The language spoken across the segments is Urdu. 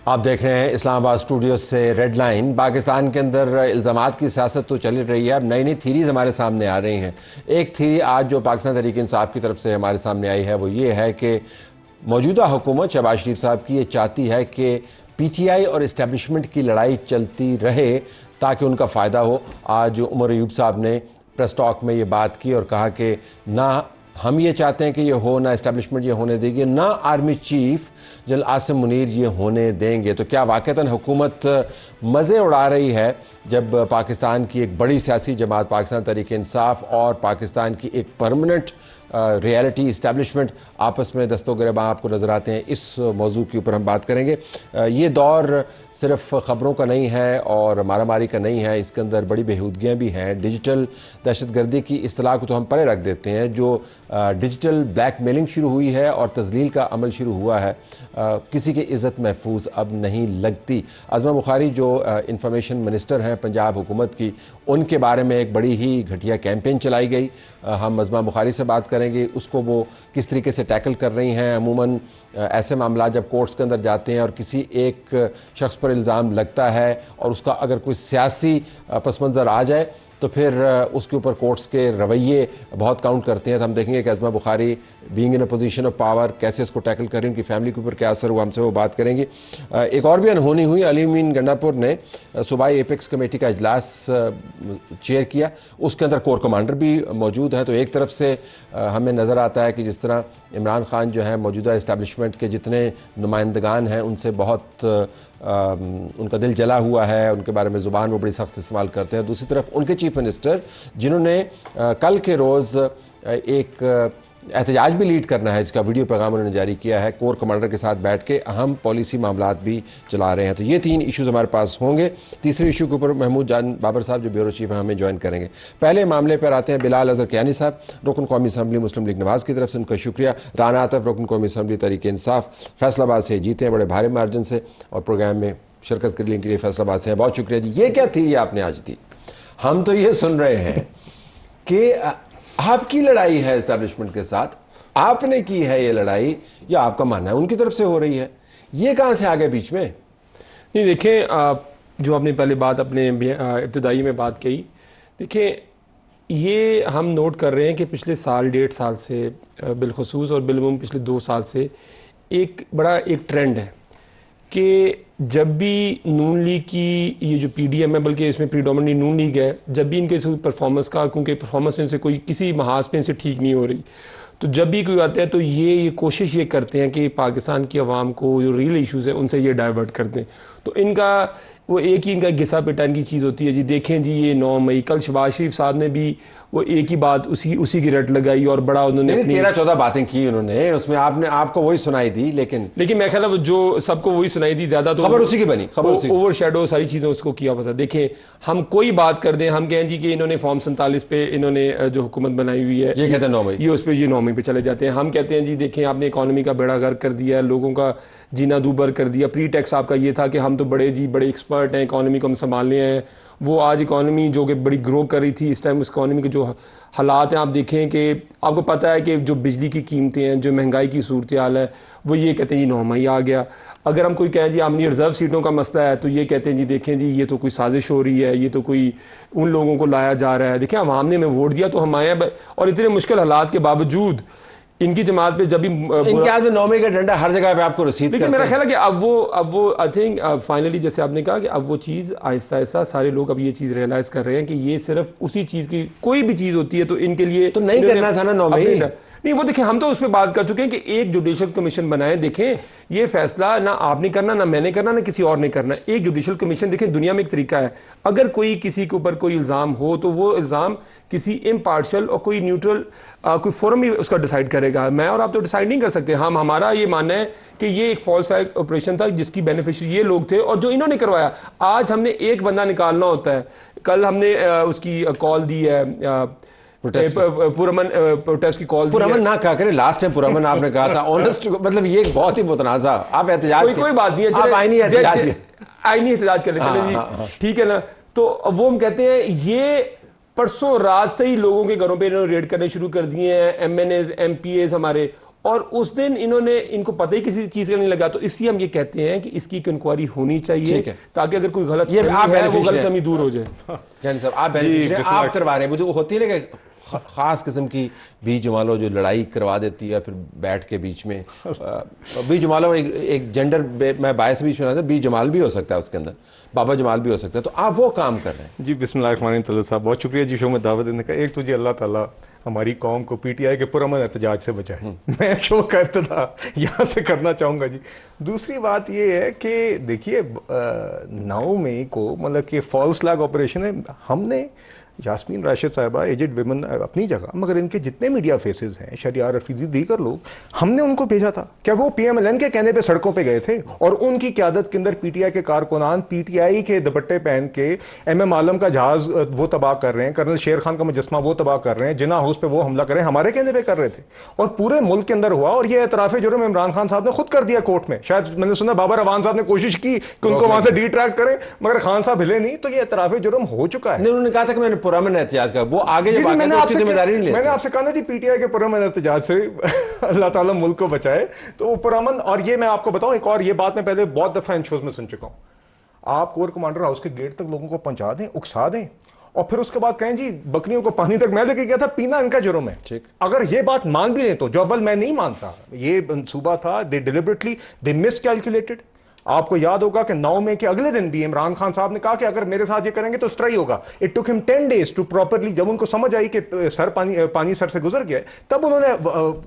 آپ دیکھ رہے ہیں اسلام آباد اسٹوڈیو سے ریڈ لائن۔ پاکستان کے اندر الزامات کی سیاست تو چل رہی ہے، اب نئی نئی تھیریز ہمارے سامنے آ رہی ہیں۔ ایک تھیری آج جو پاکستان تحریک انصاف کی طرف سے ہمارے سامنے آئی ہے وہ یہ ہے کہ موجودہ حکومت شہباز شریف صاحب کی یہ چاہتی ہے کہ پی ٹی آئی اور اسٹیبلشمنٹ کی لڑائی چلتی رہے تاکہ ان کا فائدہ ہو۔ آج عمر ایوب صاحب نے پریس ٹاک میں یہ بات کی اور کہا کہ نہ ہم یہ چاہتے ہیں کہ یہ ہو، نہ اسٹیبلشمنٹ یہ ہونے دے گی، نہ army chief general Asim Munir یہ ہونے دیں گے۔ تو کیا واقعتاً حکومت مزے اڑا رہی ہے جب پاکستان کی ایک بڑی سیاسی جماعت پاکستان تحریک انصاف اور پاکستان کی ایک پرمننٹ ریالٹی اسٹیبلشمنٹ آپس میں دست و گریباں آپ کو نظر آتے ہیں؟ اس موضوع کے اوپر ہم بات کریں گے۔ یہ دور صرف خبروں کا نہیں ہے اور مارا ماری کا نہیں ہے، اس کے اندر بڑی بےہودگیاں بھی ہیں۔ ڈیجیٹل دہشت گردی کی اصطلاح کو تو ہم پرے رکھ دیتے ہیں، جو ڈیجیٹل بلیک میلنگ شروع ہوئی ہے اور تذلیل کا عمل شروع ہوا ہے، کسی کی عزت محفوظ اب نہیں لگتی۔ عظمہ بخاری جو انفارمیشن منسٹر ہیں پنجاب حکومت کی، ان کے بارے میں ایک بڑی ہی گھٹیا کیمپین چلائی گئی۔ ہم عظمہ بخاری سے بات کریں گے، اس کو وہ کس طریقے سے ٹیکل کر رہی ہیں۔ عموماً ایسے معاملات جب کورٹس کے اندر جاتے ہیں اور کسی ایک شخص پر الزام لگتا ہے اور اس کا اگر کوئی سیاسی پس منظر آ جائے تو پھر اس کے اوپر کورٹس کے رویے بہت کاؤنٹ کرتے ہیں۔ تو ہم دیکھیں گے کہ Uzma Bukhari being in a position of power کیسے اس کو ٹیکل کر رہی ہیں، ان کی فیملی کے اوپر کیا اثر ہوا، ہم سے وہ بات کریں گے۔ ایک اور بھی انہونی ہوئی، علی امین گنڈاپور نے صوبائی ایپیکس کمیٹی کا اجلاس چیئر کیا، اس کے اندر کور کمانڈر بھی موجود ہیں۔ تو ایک طرف سے ہمیں نظر آتا ہے کہ جس طرح عمران خان جو ہے موجودہ اسٹیبلشمنٹ کے جتنے نمائندگان ہیں ان سے بہت ان کا دل جلا ہوا ہے، ان کے بارے میں زبان وہ بڑی سخت استعمال کرتے ہیں۔ دوسری طرف ان کے چیف منسٹر جنہوں نے کل کے روز ایک احتجاج بھی لیڈ کرنا ہے، اس کا ویڈیو پیغام انہوں نے جاری کیا ہے، کور کمانڈر کے ساتھ بیٹھ کے اہم پالیسی معاملات بھی چلا رہے ہیں۔ تو یہ تین ایشوز ہمارے پاس ہوں گے۔ تیسرے ایشو کے اوپر محمود جان بابر صاحب جو بیورو چیف ہیں ہمیں جوائن کریں گے۔ پہلے معاملے پر آتے ہیں بلال اظہر کیانی صاحب، رکن قومی اسمبلی مسلم لیگ نواز کی طرف سے، ان کا شکریہ۔ رانا عاطف رکن قومی اسمبلی تحریک انصاف فیصل آباد سے جیتے ہیں بڑے بھاری مارجن سے، اور پروگرام میں شرکت کرنے کے لیے فیصل آباد سے ہیں، بہت شکریہ جی۔ یہ کیا تھیری آپ نے آج دی؟ ہم تو یہ سن رہے ہیں کہ آپ کی لڑائی ہے اسٹیبلشمنٹ کے ساتھ، آپ نے کی ہے یہ لڑائی، یا آپ کا ماننا ہے ان کی طرف سے ہو رہی ہے؟ یہ کہاں سے آگے بیچ میں؟ نہیں دیکھیں، جو آپ نے پہلے بات اپنے ابتدائی میں بات کہی، دیکھیں یہ ہم نوٹ کر رہے ہیں کہ پچھلے سال 1.5 سال سے بالخصوص اور بالعموم پچھلے 2 سال سے ایک بڑا ایک ٹرینڈ ہے کہ جب بھی نون لیگ کی یہ جو پی ڈی ایم ہے، بلکہ اس میں پریڈومنٹلی نون لیگ ہے، جب بھی ان کے پرفارمنس کا، کیونکہ پرفارمنس ان سے کوئی کسی محاذ پہ ان سے ٹھیک نہیں ہو رہی، تو جب بھی کوئی آتا ہے تو یہ کوشش یہ کرتے ہیں کہ پاکستان کی عوام کو جو ریئل ایشوز ہیں ان سے یہ ڈائیورٹ کر دیں۔ تو ان کا وہ ایک ہی ان کا گھسا پٹان کی چیز ہوتی ہے جی۔ دیکھیں جی یہ 9 مئی کل شہباز شریف صاحب نے بھی وہ ایک ہی بات اسی کی رٹ لگائی اور بڑا انہوں نے 13-14 باتیں کی انہوں نے، اس میں آپ کو وہی سنائی دی، لیکن میں خیال ہے جو سب کو وہی سنائی دی، زیادہ تو خبر اسی کی بنی، اوور شیڈو ساری چیزیں اس کو کیا ہوا تھا۔ دیکھیں ہم کوئی بات کر دیں، ہم کہیں جی کہ انہوں نے فارم 47 پہ انہوں نے جو حکومت بنائی ہوئی ہے، یہ کہتے ہیں 9 مئی، یہ اس پہ یہ 9 مئی پہ چلے جاتے ہیں۔ ہم کہتے ہیں جی دیکھیں آپ نے اکانومی کا بیڑا غرق کر دیا، لوگوں کا جینا دوبر کر دیا۔ پری ٹیکس آپ کا یہ تھا کہ ہم تو بڑے ایکسپرٹ ہیں، اکانومی کو ہم سنبھالنے ہیں۔ وہ آج اکانومی جو کہ بڑی گرو کر رہی تھی، اس ٹائم اس اکانومی کے جو حالات ہیں آپ دیکھیں کہ آپ کو پتہ ہے کہ جو بجلی کی قیمتیں ہیں، جو مہنگائی کی صورتحال ہے، وہ یہ کہتے ہیں جی 9 مئی آ گیا۔ اگر ہم کوئی کہیں جی آمنی ریزرو سیٹوں کا مسئلہ ہے تو یہ کہتے ہیں جی دیکھیں جی یہ تو کوئی سازش ہو رہی ہے، یہ تو کوئی ان لوگوں کو لایا جا رہا ہے۔ دیکھیں عوام نے ہمیں ووٹ دیا تو ہم آئے ہیں، اور اتنے مشکل حالات کے باوجود ان کی جماعت پہ جب بھی ان کے ہاتھ میں 9 مئی کا ڈنڈا ہر جگہ پہ آپ کو رسید کرتے ہیں۔ لیکن میرا خیال ہے کہ اب وہ آئی تھنک فائنلی جیسے آپ نے کہا کہ اب وہ چیز آہستہ آہستہ سارے لوگ اب یہ چیز ریئلائز کر رہے ہیں کہ یہ صرف اسی چیز کی کوئی بھی چیز ہوتی ہے تو ان کے لیے تو نہیں کرنا تھا نا 9 مئی۔ نہیں وہ دیکھیں ہم تو اس پہ بات کر چکے ہیں کہ ایک جوڈیشل کمیشن بنائیں۔ دیکھیں یہ فیصلہ نہ آپ نے کرنا، نہ میں نے کرنا، نہ کسی اور نے کرنا۔ ایک جوڈیشل کمیشن، دیکھیں دنیا میں ایک طریقہ ہے، اگر کوئی کسی کے اوپر کوئی الزام ہو تو وہ الزام کسی امپارشل اور کوئی نیوٹرل کوئی فورم ہی اس کا ڈیسائیڈ کرے گا۔ میں اور آپ تو ڈیسائیڈ نہیں کر سکتے۔ ہمارا یہ ماننا ہے کہ یہ ایک فالس فلیگ آپریشن تھا جس کی بینیفیشری یہ لوگ تھے اور جو انہوں نے کروایا۔ آج ہم نے ایک بندہ نکالنا ہوتا ہے، کل ہم نے اس کی کال دی ہے پرامن پروٹیسٹ کی کال، پرامن نہ کہا کرے، لاسٹ ٹائم پرامن آپ نے کہا تھا آنےسٹ، مطلب یہ بہت ہی متنازع۔ آپ احتجاج کوئی بات نہیں ہے، آپ آئینی احتجاج کر لیں چلیں جی ٹھیک ہے نا۔ تو وہ ہم کہتے ہیں یہ پرسوں رات سے ہی لوگوں کے گھروں پہ انہوں نے ریڈ کرنے شروع کر دیے ہیں، MNAs MPs ہمارے، اور اس دن انہوں نے ان کو پتہ ہی کسی چیز کا نہیں لگا, تو اس لیے ہم یہ کہتے ہیں کہ اس کی انکوائری ہونی چاہیے تاکہ اگر کوئی غلط فہمی ہے وہ غلط فہمی دور ہو جائے. یعنی صاحب آپ بینیفیشری آپ کروا رہے ہیں, وہ ہوتی ہے نا کہ خاص قسم کی بی جمالو جو لڑائی کروا دیتی ہے پھر بیٹھ کے بیچ میں. بی جمالو ایک جینڈر میں باعث بیچ میں بی جمال بھی ہو سکتا ہے اس کے اندر, بابا جمال بھی ہو سکتا ہے, تو آپ وہ کام کر رہے ہیں. جی بسم اللہ الرحمن الرحیم صاحب, بہت شکریہ جی شو میں دعوت دینے کا. ایک تو جی اللہ تعالیٰ ہماری قوم کو پی ٹی آئی کے پرامن احتجاج سے بچائے, میں شو کا ابتدا یہاں سے کرنا چاہوں گا جی. دوسری بات یہ ہے کہ دیکھیے 9 مئی کو مطلب کہ فالس فلیگ آپریشن ہے. ہم نے یاسمین راشد صاحبہ ایجڈ ویمن اپنی جگہ, مگر ان کے جتنے میڈیا فیسز ہیں, شہریار رفیقی دیگر لوگ, ہم نے ان کو بھیجا تھا. کیا وہ پی ایم ایل این کے کہنے پہ سڑکوں پہ گئے تھے؟ اور ان کی قیادت کے اندر پی ٹی آئی کے کارکنان پی ٹی آئی کے دوپٹے پہن کے ایم ایم عالم کا جہاز وہ تباہ کر رہے ہیں, کرنل شیر خان کا مجسمہ وہ تباہ کر رہے ہیں, جناح ہاؤس پہ وہ حملہ کر رہے ہیں, ہمارے کہنے پہ کر رہے تھے. اور پورے ملک کے اندر ہوا, اور یہ اعتراف جرم عمران خان صاحب نے خود کر دیا کورٹ میں. شاید میں نے سنا بابر روان صاحب نے کوشش کی کہ ان کو وہاں سے ڈی ٹریکٹ کریں, مگر خان صاحب ہلے نہیں. تو یہ اعتراف جرم ہو چکا ہے. انہوں نے کہا تھا کہ میں نے پرامن احتجاج کا, وہ آگے جب میں نے آپ سے کہا نا جی پی ٹی آئی کے پرامن احتجاج سے اللہ تعالیٰ ملک کو بچائے. تو وہ پرامن, اور یہ میں آپ کو بتاؤں ایک اور یہ بات میں پہلے بہت دفعہ ان شوز میں سن چکا ہوں, آپ کور کمانڈر ہاؤس کے گیٹ تک لوگوں کو پہنچا دیں, اکسا دیں, اور پھر اس کے بعد کہیں جی بکریوں کو پانی تک میں لے کے گیا تھا, پینا ان کا جرم ہے. اگر یہ بات مان بھی لیں تو, جو اول میں نہیں مانتا, یہ منصوبہ تھا, دے ڈیلیبریٹلی دے مس کیلکولیٹڈ. آپ کو یاد ہوگا کہ 9 مئی کے اگلے دن بھی عمران خان صاحب نے کہا کہ اگر میرے ساتھ یہ کریں گے تو اس طرح ہی ہوگا. اٹ ٹک ہم 10 days ٹو پراپرلی, جب ان کو سمجھ آئی کہ سر پانی سر سے گزر گیا, تب انہوں نے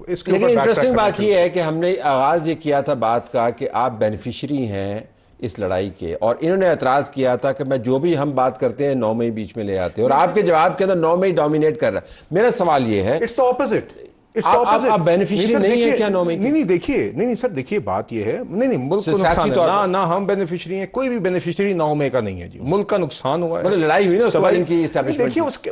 اس کے لیکن انٹرسٹنگ بات یہ ہے کہ ہم نے آغاز یہ کیا تھا بات کا کہ آپ بینیفیشری ہیں اس لڑائی کے, اور انہوں نے اعتراض کیا تھا کہ میں جو بھی ہم بات کرتے ہیں 9 مئی بیچ میں لے آتے ہیں, اور آپ کے جواب کے اندر 9 مئی ڈومینیٹ کر رہا ہے. میرا سوال یہ ہے, اٹس دی اپوزٹ. آپ بینیفیشری نہیں ہے کیا 9 مئی؟ نہیں دیکھیے, نہیں سر دیکھیے بات یہ ہے, نہیں ملک کو نقصان ہے, نہ ہم بینیفیشری ہیں, کوئی بھی بینیفیشری 9 مئی کا نہیں ہے جی. ملک کا نقصان ہوا ہے, لڑائی ہوئی نا اس کے بعد ان کی اسٹیبلشمنٹ. دیکھیے اس کے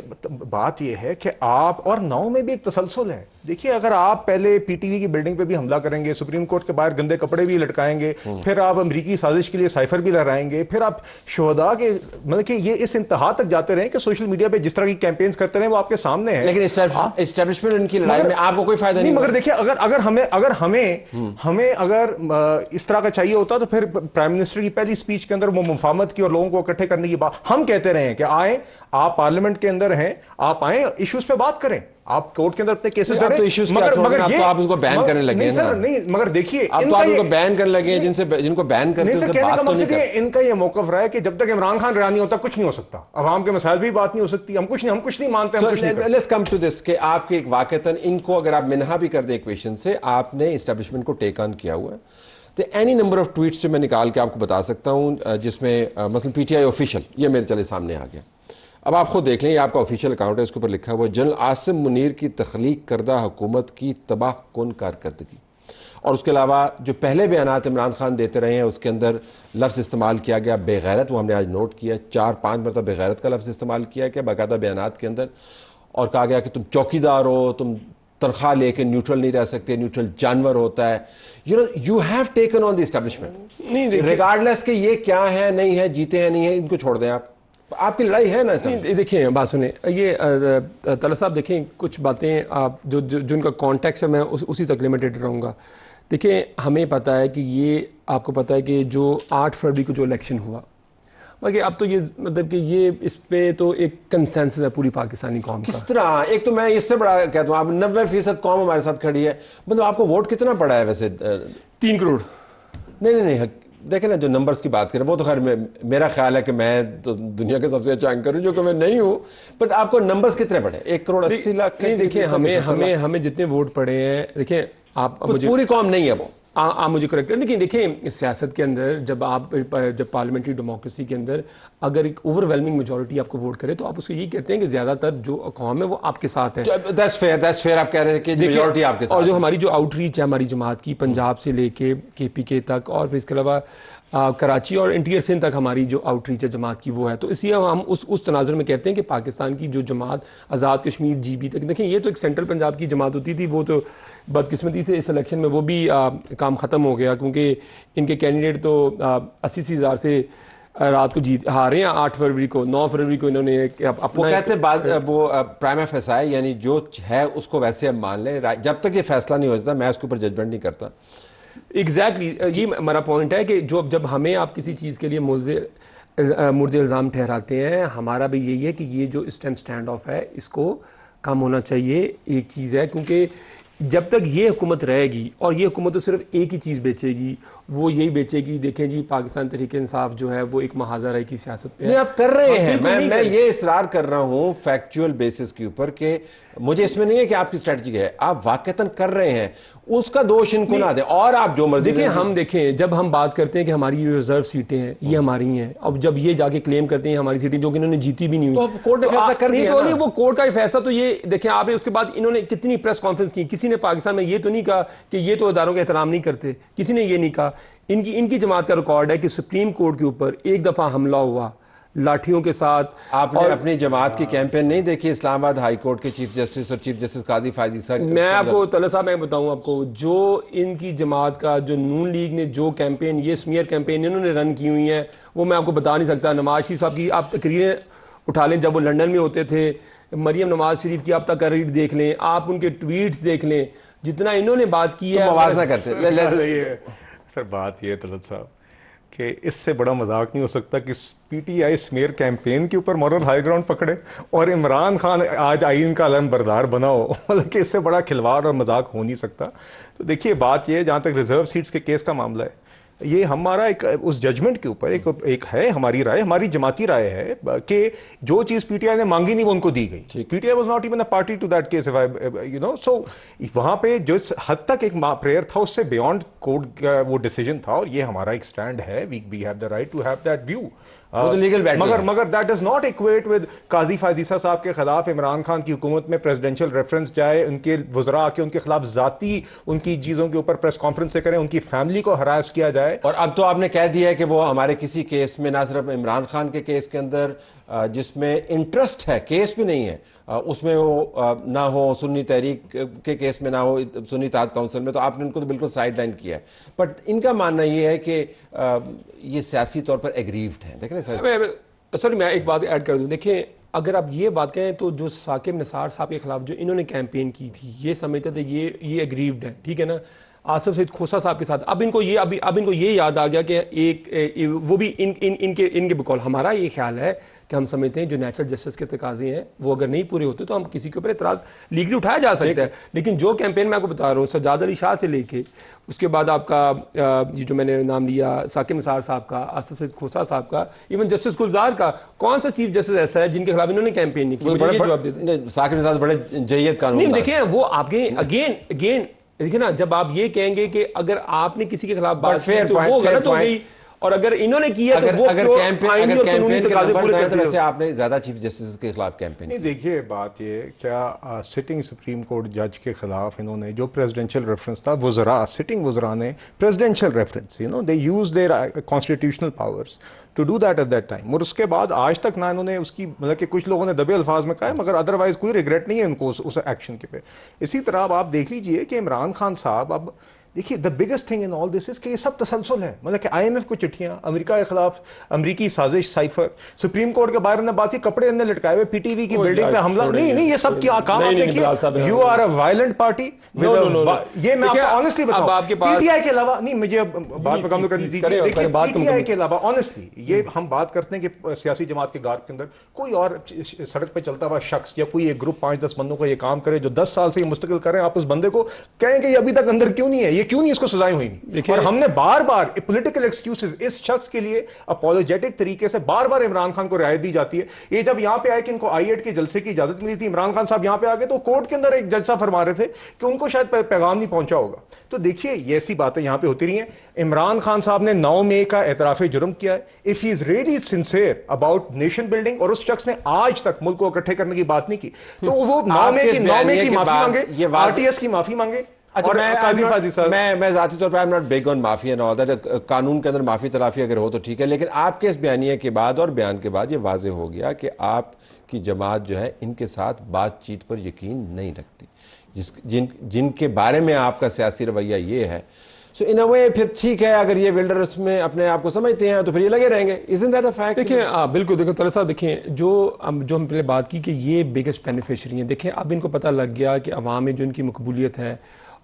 بات یہ ہے کہ آپ, اور 9 میں بھی ایک تسلسل ہے. دیکھیے اگر آپ پہلے پی ٹی وی کی بلڈنگ پہ بھی حملہ کریں گے, سپریم کورٹ کے باہر گندے کپڑے بھی لٹکائیں گے, پھر آپ امریکی سازش کے لیے سائفر بھی لہرائیں گے, پھر آپ شہداء کے مطلب کہ یہ اس انتہا تک جاتے رہیں کہ سوشل میڈیا پہ جس طرح کی کیمپینز کرتے رہیں وہ آپ کے سامنے ہیں. لیکن اسٹیبلشمنٹ ان کی لڑائی میں آپ کو کوئی فائدہ نہیں. مگر دیکھیے اگر ہمیں اس طرح کا چاہیے ہوتا تو پھر پرائم منسٹر کی پہلی سپیچ کے اندر وہ مفاہمت کی اور لوگوں کو اکٹھے کرنے کی بات ہم کہتے رہے ہیں کہ آئیں, آپ پارلیمنٹ کے اندر ہیں, آپ آئیں, ایشوز پہ بات کریں, آپ کورٹ کے اندر اپنے کیسز لڑیں. مگر آپ ان کو بین کرنے لگے ہیں نا. نہیں مگر دیکھیے آپ ان کو بین کرنے لگے ہیں, جن کو بین کرتے ہیں کہنے کا مقصد ہے ان کا یہ موقف رہا ہے کہ جب تک عمران خان رہا نہیں ہوتا کچھ نہیں ہو سکتا, عوام کے مسائل بھی بات نہیں ہو سکتی, ہم کچھ نہیں مانتے. لیٹس کم ٹو دس کہ آپ کے ایک واقعتاً ان کو اگر آپ منہا بھی کر دیں ایکویشن سے, آپ نے اسٹیبلشمنٹ کو ٹیک آن کیا ہوا ہے. تو اینی نمبر آف ٹویٹس جو میں نکال کے آپ کو بتا سکتا ہوں, جس میں مثلا پی ٹی آئی آفیشیل, یہ میرے چلے سامنے آ گیا. اب آپ خود دیکھ لیں, یہ آپ کا آفیشیل اکاؤنٹ ہے, اس کے اوپر لکھا ہوا جنرل عاصم منیر کی تخلیق کردہ حکومت کی تباہ کن کارکردگی. اور اس کے علاوہ جو پہلے بیانات عمران خان دیتے رہے ہیں اس کے اندر لفظ استعمال کیا گیا بے غیرت, وہ ہم نے آج نوٹ کیا, 4-5 مرتبہ بے غیرت کا لفظ استعمال کیا گیا باقاعدہ بیانات کے اندر, اور کہا گیا کہ تم چوکیدار ہو, تم تنخواہ لے کے نیوٹرل نہیں رہ سکتے, نیوٹرل جانور ہوتا ہے. You have taken on the establishment regardless کہ یہ کیا ہے, نہیں ہے, جیتے ہیں نہیں ہیں, ان کو چھوڑ دیں. آپ کی لڑائی ہے نا. دیکھیں بات سنیں, یہ طلعت صاحب دیکھیں کچھ باتیں آپ جو ان کا کانٹیکس ہے میں اسی تک لمیٹڈ رہوں گا. دیکھیں ہمیں پتہ ہے کہ یہ آپ کو پتہ ہے کہ جو 8 فروری کو جو الیکشن ہوا, باقی اب تو یہ مطلب کہ یہ اس پہ تو ایک کنسنسس ہے پوری پاکستانی قوم کا. کس طرح؟ ایک تو میں اس سے بڑا کہتا ہوں, آپ 90% قوم ہمارے ساتھ کھڑی ہے, مطلب آپ کو ووٹ کتنا پڑا ہے ویسے؟ 3 کروڑ. نہیں دیکھیں نا, جو نمبرز کی بات کریں وہ تو خیر میرا خیال ہے کہ میں تو دنیا کے سب سے اچھا اینکر ہوں, جو کہ میں نہیں ہوں, بٹ آپ کو نمبرز کتنے پڑے؟ 1 کروڑ 80 لاکھ. نہیں دیکھیں ہمیں جتنے ووٹ پڑے ہیں, دیکھیں آپ پوری قوم نہیں ہے وہ, آپ مجھے کریکٹ کریں. لیکن دیکھیں سیاست کے اندر جب پارلیمنٹری ڈیموکریسی کے اندر اگر ایک اوور ویلمنگ میجورٹی آپ کو ووٹ کرے تو آپ اس کو یہ کہتے ہیں کہ زیادہ تر جو قوم ہے وہ آپ کے ساتھ ہے. That's fair آپ کہہ رہے ہیں کہ میجورٹی آپ کے ساتھ. اور جو ہماری جو آؤٹ ریچ ہے ہماری جماعت کی, پنجاب سے لے کے KPK تک, اور پھر اس کے علاوہ کراچی اور انٹیریئر سندھ تک ہماری جو آؤٹ ریچ ہے جماعت کی وہ ہے. تو اس لیے ہم اس تناظر میں کہتے ہیں کہ پاکستان کی جو جماعت آزاد کشمیر GB تک, دیکھیں یہ تو ایک سینٹرل پنجاب کی جماعت ہوتی تھی, وہ تو بدقسمتی سے اس الیکشن میں وہ بھی کام ختم ہو گیا, کیونکہ ان کے کینڈیڈیٹ تو 80,000 سے رات کو ہارے ہیں 8 فروری کو، 9 فروری کو انہوں نے وہ اپنا کہتے ہیں بعد وہ پرائما فیسا ہے، یعنی جو ہے اس کو ویسے اب مان لیں، جب تک یہ فیصلہ نہیں ہو جاتا میں اس کے اوپر ججمنٹ نہیں کرتا. ایگزیکٹلی یہ میرا پوائنٹ ہے کہ جب ہمیں آپ کسی چیز کے لیے مرد الزام ٹھہراتے ہیں، ہمارا بھی یہی ہے کہ یہ جو اس ٹائم سٹینڈ آف ہے اس کو کم ہونا چاہیے. ایک چیز ہے کیونکہ جب تک یہ حکومت رہے گی اور یہ حکومت تو صرف ایک ہی چیز بیچے گی، وہ یہی بیچے گی دیکھیں جی پاکستان تحریک انصاف جو ہے وہ ایک محاذہ رائے کی سیاست پہ نہیں آپ کر رہے ہیں. میں یہ اصرار کر رہا ہوں فیکچوئل بیسس کے اوپر کہ مجھے اس میں نہیں ہے کہ آپ کی اسٹریٹجی ہے، آپ واقعتاً کر رہے ہیں، اس کا دوش ان کو نہ دیں اور آپ جو مرضی دیکھیں جب ہم بات کرتے ہیں کہ ہماری یہ ریزرو سیٹیں ہیں یہ ہماری ہیں، اب جب یہ جا کے کلیم کرتے ہیں ہماری سیٹیں جو کہ انہوں نے جیتی بھی نہیں ہوئی، تو کورٹ نے فیصلہ کر دیا نا. وہ کورٹ کا فیصلہ تو یہ دیکھیں آپ نے اس کے بعد انہوں نے کتنی پریس کانفرنس کی، کسی نے پاکستان میں یہ تو نہیں کہا کہ یہ تو اداروں کا احترام نہیں کرتے، کسی نے یہ نہیں کہا. ان کی جماعت کا ریکارڈ ہے کہ سپریم کورٹ کے اوپر ایک دفعہ حملہ ہوا لاٹھیوں کے ساتھ. آپ نے اپنی جماعت کی کیمپین نہیں دیکھی اسلام آباد ہائی کورٹ کے چیف جسٹس اور چیف جسٹس قاضی فائز عیسیٰ؟ میں آپ کو طلعہ صاحب میں بتاؤں آپ کو، جو ان کی جماعت کا جو نون لیگ نے جو کیمپین یہ سمیئر کیمپین انہوں نے رن کی ہوئی ہیں وہ میں آپ کو بتا نہیں سکتا. نواز شریف صاحب کی آپ تقریریں اٹھا لیں جب وہ لنڈن میں ہوتے تھے، مریم نواز شریف کی آپ تقریر دیکھ لیں، آپ ان کے ٹویٹس دیکھ لیں، جتنا انہوں نے بات کی ہے موازنہ کرتے. سر بات یہ ہے طلعت صاحب کہ اس سے بڑا مذاق نہیں ہو سکتا کہ پی ٹی آئی سمیئر کیمپین کے اوپر مورل ہائی گراؤنڈ پکڑے اور عمران خان آج آئین کا علم بردار بنا ہو. مطلب کہ اس سے بڑا کھلواڑ اور مذاق ہو نہیں سکتا. تو دیکھیے بات یہ ہے جہاں تک ریزرو سیٹس کے کیس کا معاملہ ہے، یہ ہمارا ایک اس ججمنٹ کے اوپر ایک ہے ہماری رائے، ہماری جماعتی رائے ہے کہ جو چیز پی ٹی آئی نے مانگی نہیں وہ ان کو دی گئی. P T I was not even a party to that case you know. So وہاں پہ جس حد تک ایک پریئر تھا اس سے بیونڈ کوڈ کا وہ ڈیسیجن تھا، اور یہ ہمارا ایک سٹینڈ ہے. We have the right to have that view. مگر that does not equate with Qazi Faiz عیسیٰ صاحب کے خلاف عمران خان کی حکومت میں پریزیڈنشیل ریفرنس جائے، ان کے وزراء کے ان کے خلاف ذاتی ان کی چیزوں کے اوپر پریس کانفرنس سے کریں، ان کی فیملی کو ہراس کیا جائے. اور اب تو آپ نے کہہ دیا ہے کہ وہ ہمارے کسی کیس میں، نہ صرف عمران خان کے کیس کے اندر جس میں انٹرسٹ ہے، کیس بھی نہیں ہے اس میں وہ نہ ہو، سنی تحریک کے کیس میں نہ ہو، سنی اتحاد کونسل میں، تو آپ نے ان کو تو بالکل سائڈ لائن کیا ہے. بٹ ان کا ماننا یہ ہے کہ یہ سیاسی طور پر ایگریوڈ ہیں. دیکھیں سر میں ایک بات ایڈ کر دوں، دیکھیں اگر آپ یہ بات کہیں تو جو ثاقب نثار صاحب کے خلاف جو انہوں نے کیمپین کی تھی یہ سمجھتے تھے یہ ایگریوڈ ہے، ٹھیک ہے نا. آصف سعید کھوسہ صاحب کے ساتھ اب ان کو یہ یاد آ گیا کہ ایک وہ بھی ان کے بقول ہمارا یہ خیال ہے کہ ہم سمجھتے ہیں جو نیچرل جسٹس کے تقاضے ہیں وہ اگر نہیں پورے ہوتے تو ہم کسی کے اوپر اعتراض لیگلی اٹھایا جا سکتا ہے. لیکن جو کیمپین میں آپ کو بتا رہا ہوں سجاد علی شاہ سے لے کے اس کے بعد آپ کا جو میں نے نام لیا ثاقب نثار صاحب کا، آصف سعید کھوسہ صاحب کا، ایون جسٹس گلزار کا، کون سا چیف جسٹس ایسا ہے جن کے خلاف انہوں نے کیمپین نہیں کی؟ مجھے یہ جواب دے دیں. ثاقب نثار بڑے جید قانون نہیں دیکھیں وہ آپ کے اگین دیکھیں نا، جب آپ یہ کہیں گے کہ اگر آپ نے کسی کے خلاف بات کی تو وہ غلط ہو گئی، اور اگر انہوں نے کیا تو وہ آئینی اور قانونی تقاضے پورے کرتے ہیں. ویسے آپ نے زیادہ چیف جسٹس کے خلاف کیمپین نہیں. دیکھیے بات یہ کیا سٹنگ سپریم کورٹ جج کے خلاف انہوں نے جو پریزیڈنشیل ریفرنس تھا، وزراء سٹنگ وزراء نے presidential reference they use their constitutional powers to do that at that time, اور اس کے بعد آج تک نہ انہوں نے اس کی مطلب کہ کچھ لوگوں نے دبے الفاظ میں کہا ہے، مگر ادروائز کوئی ریگریٹ نہیں ہے ان کو اس ایکشن کے پہ. اسی طرح اب آپ دیکھ لیجئے کہ عمران خان صاحب اب دیکھیے دا بگیسٹ تھنگ ان آل دس از کہ یہ سب تسلسل ہے. مطلب کہ آئی ایم ایف کو چٹھیاں، امریکہ کے خلاف امریکی سازش، سائفر، سپریم کورٹ کے باہر نے بات کی، کپڑے اندر لٹکائے ہوئے، پی ٹی وی کی بلڈنگ پہ حملہ. نہیں یہ سب کیا کام آپ دیکھیے. You are a violent party. یہ میں آپ کو آنیسٹلی بتاؤں پی ٹی آئی کے علاوہ نہیں، مجھے بات مکمل کرنی دیجیے. دیکھیے پی ٹی آئی کے علاوہ آنیسٹلی یہ ہم بات کرتے ہیں کہ سیاسی جماعت کے گارڈ کے اندر کوئی اور سڑک پہ چلتا ہوا شخص یا کوئی ایک گروپ 5-10 بندوں کا یہ کام کرے جو 10 سال سے یہ مستقل کریں، آپ اس بندے کو کہیں کہ یہ ابھی تک اندر کیوں نہیں ہے، یہ کیوں نہیں اس کو سزائیں ہوئی. اور ہم نے بار بار پولیٹیکل ایکسکیوزز اس شخص کے لیے اپولوجیٹک طریقے سے بار بار عمران خان کو رعایت دی جاتی ہے. یہ جب یہاں پہ آئے کہ ان کو آئی ایٹ کے جلسے کی اجازت ملی تھی، عمران خان صاحب یہاں پہ آ گئے تو کورٹ کے اندر ایک جج صاحب فرما رہے تھے کہ ان کو شاید پیغام نہیں پہنچا ہوگا. تو دیکھیے یہ ایسی باتیں یہاں پہ ہوتی رہی ہیں. عمران خان صاحب نے 9 مئی کا اعتراف جرم کیا ہے. If he is really sincere about nation building, اور اس شخص نے آج تک ملک کو اکٹھے کرنے کی بات نہیں کی، تو وہ 9 مئی کی معافی مانگے، آر ٹی ایس کی معافی مانگے. میں ذاتی طور پر I'm not big on معافی and all that. قانون کے اندر معافی تلافی اگر ہو تو ٹھیک ہے، لیکن آپ کے اس بیانیے کے بعد اور بیان کے بعد یہ واضح ہو گیا کہ آپ کی جماعت جو ہے ان کے ساتھ بات چیت پر یقین نہیں رکھتی، جن کے بارے میں آپ کا سیاسی رویہ یہ ہے. سو ان اے وے پھر ٹھیک ہے اگر یہ ولڈرنس میں اپنے آپ کو سمجھتے ہیں تو پھر یہ لگے رہیں گے. Isn't that a fact? دیکھیں بالکل دیکھیں طلعت صاحب دیکھیں جو ہم پہلے بات کی کہ یہ بگیسٹ بینیفیشری ہیں. دیکھیں اب ان کو پتہ لگ گیا کہ عوام میں جو ان کی مقبولیت ہے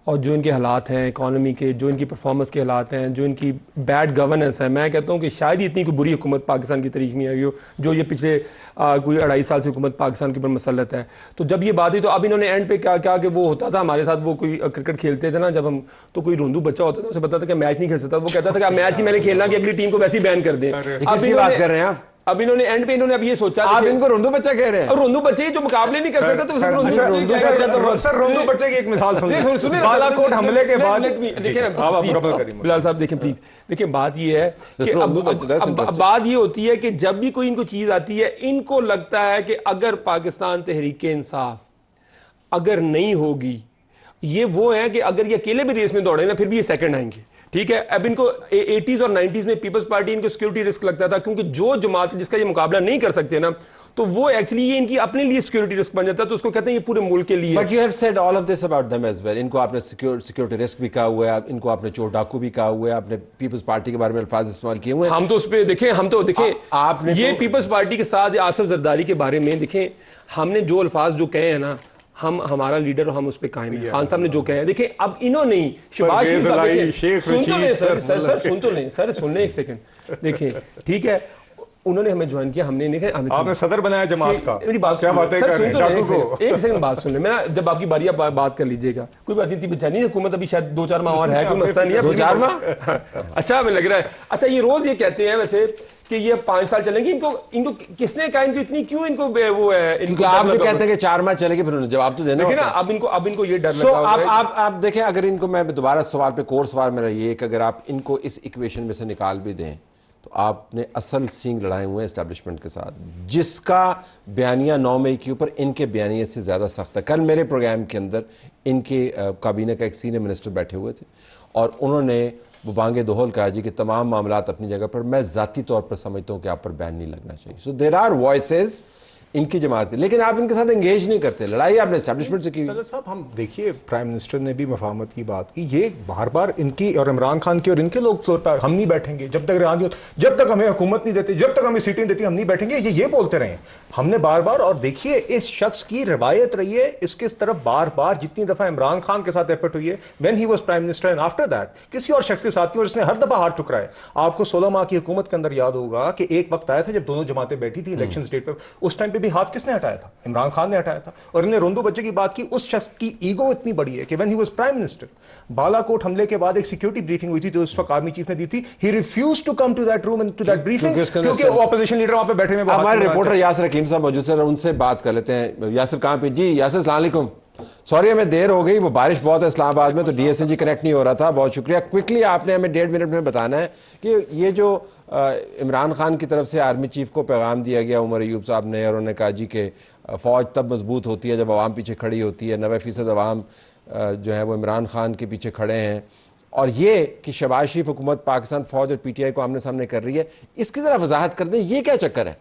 اور جو ان کے حالات ہیں اکانومی کے, جو ان کی پرفارمنس کے حالات ہیں, جو ان کی بیڈ گورننس ہے, میں کہتا ہوں کہ شاید ہی اتنی کوئی بری حکومت پاکستان کی تاریخ میں آئی ہو جو یہ پچھلے کوئی 2.5 سال سے حکومت پاکستان کے اوپر مسلط ہے. تو جب یہ بات ہوئی تو اب انہوں نے اینڈ پہ کیا کہ وہ ہوتا تھا ہمارے ساتھ, وہ کوئی کرکٹ کھیلتے تھے نا جب ہم, تو کوئی روندو بچہ ہوتا تھا اسے پتا تھا کہ میچ نہیں کھیل سکتا, وہ کہتا تھا کہ میچ ہی میں نے کھیلنا کہ اگلی ٹیم کو ویسے ہی بین کر دیں. کس کی بات کر رہے ہیں آپ؟ اب انہوں نے اینڈ پہ انہوں نے اب یہ سوچا آپ ان کو روندو بچہ کہہ رہے ہیں. اور روندو بچے جو مقابلے نہیں کر سکتا تو اسے روندو بچہ تو سر روندو بچے کی ایک مثال سنیں. بالا کوٹ حملے کے بعد دیکھیں بلال صاحب دیکھیں پلیز دیکھیں بات یہ ہے کہ اب بات یہ ہوتی ہے کہ جب بھی کوئی ان کو چیز آتی ہے ان کو لگتا ہے کہ اگر پاکستان تحریک انصاف اگر نہیں ہوگی, یہ وہ ہیں کہ اگر یہ اکیلے بھی ریس میں دوڑیں نا پھر بھی یہ سیکنڈ آئیں گے. ٹھیک ہے, اب ان کو 80s اور 90s میں پیپلز پارٹی ان کو سیکورٹی رسک لگتا تھا کیونکہ جو جماعت جس کا یہ مقابلہ نہیں کر سکتے نا تو وہ ایکچولی یہ ان کی اپنے لیے سیکورٹی رسک بن جاتا ہے, تو اس کو کہتے ہیں یہ پورے ملک کے لیے. But you have said all of this about them as well. ان کو آپ نے سیکورٹی رسک بھی کہا ہوا ہے, ان کو آپ نے چور ڈاکو بھی کہا ہوا ہے, آپ نے پیپلز پارٹی کے بارے میں الفاظ استعمال کیے ہوئے ہیں. ہم تو اس پہ دیکھیں آپ نے یہ پیپلز پارٹی کے ساتھ آصف زرداری کے بارے میں دیکھیں ہم نے جو الفاظ جو کہے ہیں نا, ہمارا لیڈر ہم اس پہ قائم ہیں. خان صاحب نے جو کہے ہیں دیکھیں اب انہوں نے شہباز شریف صاحب سن تو لیں سر سن تو لیں سر سن لیں ایک سیکنڈ دیکھیں ٹھیک ہے, انہوں نے ہمیں جوائن کیا, ہم نے آپ نے صدر بنایا جماعت کا, میری بات کیا باتیں کر رہے ہیں, ایک سیکنڈ بات سن لیں, میں جب آپ کی باری آپ بات کر لیجئے گا, کوئی بات نہیں بچانی حکومت ابھی شاید 2-4 ماہ اور ہے, کوئی مسئلہ نہیں ہے 2-4 ماہ. اچھا ہمیں لگ رہا ہے. اچھا یہ روز یہ کہتے ہیں ویسے کہ یہ 5 سال چلیں گے, ان کو کس نے کہا ان کو اتنی کیوں ان کو وہ ہے, کیونکہ آپ جو کہتے ہیں کہ 4 ماہ چلے گی پھر انہوں نے جواب تو دینا دیکھیں نا اب ان کو یہ ڈر لگا ہوا ہے. آپ دیکھیں اگر ان کو میں دوبارہ سوال پہ کور سوال میرا یہ ہے کہ اگر آپ ان کو اس ایکویشن میں سے نکال بھی دیں تو آپ نے اصل سینگ لڑائے ہوئے ہیں اسٹیبلشمنٹ کے ساتھ, جس کا بیانیہ 9 مئی کے اوپر ان کے بیانیے سے زیادہ سخت ہے. کل میرے پروگرام کے اندر ان کے کابینہ کا ایک سینئر منسٹر بیٹھے ہوئے تھے اور انہوں نے وہ بانگے دہل کہا جی کہ تمام معاملات اپنی جگہ پر, میں ذاتی طور پر سمجھتا ہوں کہ آپ پر بین نہیں لگنا چاہیے. سو دیر آر وائسز ان کی جماعت کے, لیکن آپ ان کے ساتھ انگیج نہیں کرتے. لڑائی آپ نے اسٹیبلشمنٹ سے کی. طلعت صاحب ہم دیکھیے پرائم منسٹر نے بھی مفاہمت کی بات کی, یہ بار بار ان کی اور عمران خان کی اور ان کے لوگ طور پر ہم نہیں بیٹھیں گے جب تک جب تک ہمیں حکومت نہیں دیتے, جب تک ہمیں سیٹیں دیتی ہم نہیں بیٹھیں گے, یہ بولتے رہے. ہم نے بار بار, اور دیکھیے اس شخص کی روایت رہی ہے, اس کے طرف بار بار جتنی دفعہ عمران خان کے ساتھ ایفرٹ ہوئی ہے when he was prime minister and after that کسی اور شخص کے ساتھ کی, اور اس نے ہر دفعہ ہاتھ ٹھکرایا. آپ کو 16 ماہ کی حکومت کے اندر یاد ہوگا کہ ایک وقت آیا تھا جب دونوں جماعتیں بیٹھی تھی الیکشن اسٹیٹ پہ, اس ٹائم پہ بھی ہاتھ کس نے ہٹایا تھا؟ عمران خان نے ہٹایا تھا. اور انہیں روندو بچے کی بات کی, اس شخص کی ایگو اتنی بڑی ہے کہ when he was prime minister, بالا کوٹ حملے کے بعد ایک سیکورٹی بریفنگ ہوئی تھی جو اس وقت آرمی چیف نے دی تھی, he refused to come to that room and to that briefing کیونکہ اپوزیشن لیڈر وہاں پہ بیٹھے ہوئے. ہمارے رپورٹر یاسر حکیم صاحب موجود ہیں, ان سے بات کر لیتے ہیں. یاسر کہاں پہ؟ جی یاسر السلام علیکم. سوری ہمیں دیر ہو گئی, وہ بارش بہت ہے اسلام آباد میں تو D S N G connect نہیں ہو رہا تھا. بہت شکریہ. کوئکلی آپ نے ہمیں 1.5 منٹ میں بتانا ہے کہ یہ جو عمران خان کی طرف سے آرمی چیف کو پیغام دیا گیا عمر ایوب صاحب نے, اور انہوں نے کہا جی کہ فوج تب مضبوط ہوتی ہے جب عوام پیچھے کھڑی ہوتی ہے, 90% عوام جو ہے وہ عمران خان کے پیچھے کھڑے ہیں, اور یہ کہ شہباز شریف حکومت پاکستان فوج اور پی ٹی آئی کو آمنے سامنے کر رہی ہے, اس کی ذرا وضاحت کر دیں یہ کیا چکر ہے؟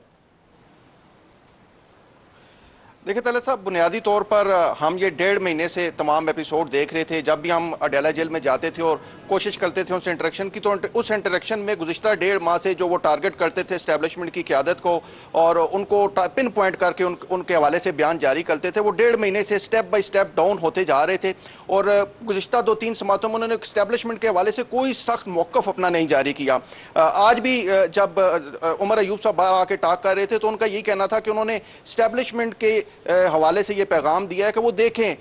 دیکھیں طلعت صاحب, بنیادی طور پر ہم یہ 1.5 مہینے سے تمام ایپیسوڈ دیکھ رہے تھے. جب بھی ہم اڈیالہ جیل میں جاتے تھے اور کوشش کرتے تھے ان سے انٹریکشن کی, تو اس انٹریکشن میں گزشتہ 1.5 ماہ سے جو وہ ٹارگٹ کرتے تھے اسٹیبلشمنٹ کی قیادت کو اور ان کو پن پوائنٹ کر کے ان کے حوالے سے بیان جاری کرتے تھے, وہ 1.5 مہینے سے سٹیپ بائی سٹیپ ڈاؤن ہوتے جا رہے تھے. اور گزشتہ 2-3 سماعتوں میں انہوں نے اسٹیبلشمنٹ کے حوالے سے کوئی سخت موقف اپنا نہیں جاری کیا. آج بھی جب عمر ایوب صاحب باہر آ کے ٹاک کر رہے تھے تو ان کا یہی کہنا تھا کہ انہوں نے اسٹیبلشمنٹ کے حوالے سے یہ پیغام دیا ہے کہ وہ دیکھیں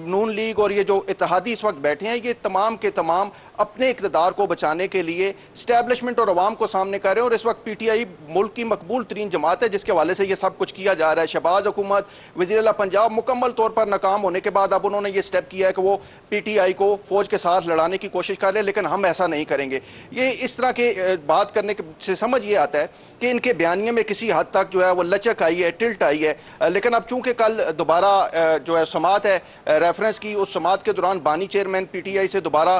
نون لیگ اور یہ جو اتحادی اس وقت بیٹھے ہیں, یہ تمام کے تمام اپنے اقتدار کو بچانے کے لیے اسٹیبلشمنٹ اور عوام کو سامنے کر رہے ہیں. اور اس وقت پی ٹی آئی ملک کی مقبول ترین جماعت ہے جس کے حوالے سے یہ سب کچھ کیا جا رہا ہے. شہباز حکومت, وزیر اعلیٰ پنجاب مکمل طور پر ناکام ہونے کے بعد اب انہوں نے یہ سٹیپ کیا ہے کہ وہ پی ٹی آئی کو فوج کے ساتھ لڑانے کی کوشش کر لیں, لیکن ہم ایسا نہیں کریں گے. یہ اس طرح کے بات کرنے سے سمجھ یہ آتا ہے کہ ان کے بیانیے میں کسی حد تک جو ہے وہ لچک آئی ہے, ٹلٹ آئی ہے. لیکن اب چونکہ کل دوبارہ جو ہے سماعت ہے ریفرنس کی, اس سماعت کے دوران بانی چیئرمین پی ٹی آئی سے دوبارہ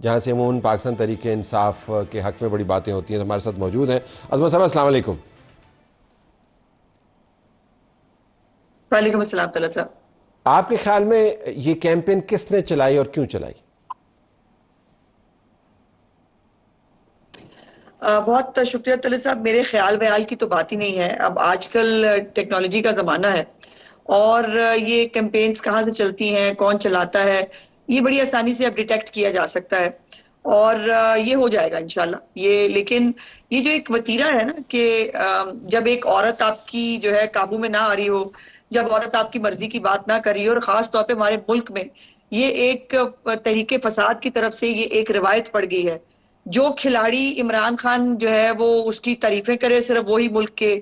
جہاں سے عموماً پاکستان تحریک انصاف کے حق میں بڑی باتیں ہوتی ہیں. تو ہمارے ساتھ موجود ہیں عظمت صاحب. السلام علیکم. وعلیکم السلام طلعت صاحب. آپ کے خیال میں یہ کیمپین کس نے چلائی اور کیوں چلائی؟ بہت شکریہ طلعت صاحب. میرے خیال ویال کی تو بات ہی نہیں ہے. اب آج کل ٹیکنالوجی کا زمانہ ہے اور یہ کیمپینز کہاں سے چلتی ہیں, کون چلاتا ہے, یہ بڑی آسانی سے اب ڈیٹیکٹ کیا جا سکتا ہے اور یہ ہو جائے گا انشاءاللہ. لیکن یہ جو ایک وتیرہ ہے نا کہ جب ایک عورت آپ کی جو ہے قابو میں نہ آ رہی ہو, جب عورت آپ کی مرضی کی بات نہ کر رہی ہو, اور خاص طور پہ ہمارے ملک میں یہ ایک تحریک فساد کی طرف سے یہ ایک روایت پڑ گئی ہے. جو کھلاڑی عمران خان جو ہے وہ اس کی تعریفیں کرے, صرف وہی ملک کے